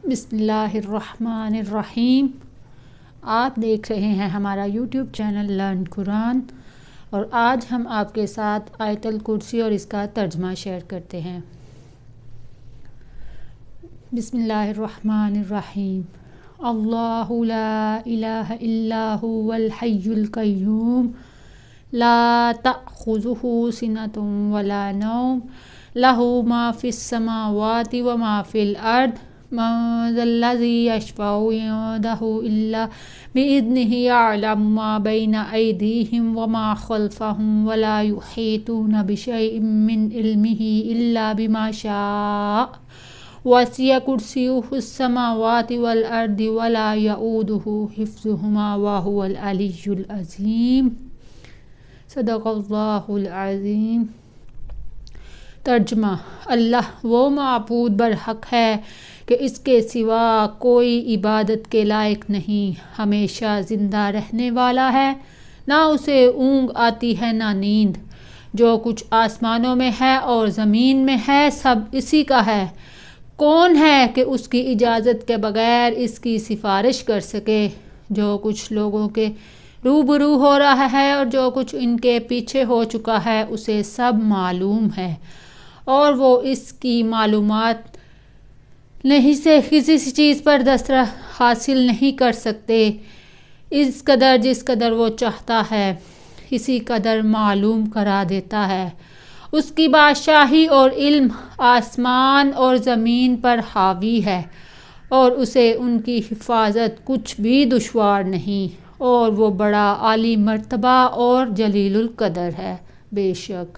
بسم اللہ الرحمن الرحیم۔ آپ دیکھ رہے ہیں ہمارا یوٹیوب چینل لرن قرآن، اور آج ہم آپ کے ساتھ آیت الکرسی اور اس کا ترجمہ شیئر کرتے ہیں۔ بسم اللہ الرحمن الرحیم۔ اللہ لا الہ الا هو الحی القیوم لا تأخذہ سنۃ ولا نوم لہ ما فی السماوات وما فی الارض من ذا الذی یشفع عنده الا بإذنہ یعلم ما بین ایدیہم وما خلفہم ولا یحیطون بشیء من علمہ الا بما شاء وسع کرسیہ السماوات والارض ولا یؤودہ حفظہما وہو العلی العظیم۔ صدق اللہ العظیم۔ ترجمہ: اللہ وہ معبود برحق ہے کہ اس کے سوا کوئی عبادت کے لائق نہیں، ہمیشہ زندہ رہنے والا ہے، نہ اسے اونگ آتی ہے نہ نیند۔ جو کچھ آسمانوں میں ہے اور زمین میں ہے سب اسی کا ہے۔ کون ہے کہ اس کی اجازت کے بغیر اس کی سفارش کر سکے؟ جو کچھ لوگوں کے روبرو ہو رہا ہے اور جو کچھ ان کے پیچھے ہو چکا ہے اسے سب معلوم ہے، اور وہ اس کی معلومات نہیں سے کسی چیز پر دسترس حاصل نہیں کر سکتے، اس قدر جس قدر وہ چاہتا ہے اسی قدر معلوم کرا دیتا ہے۔ اس کی بادشاہی اور علم آسمان اور زمین پر حاوی ہے، اور اسے ان کی حفاظت کچھ بھی دشوار نہیں، اور وہ بڑا عالی مرتبہ اور جلیل القدر ہے۔ بے شک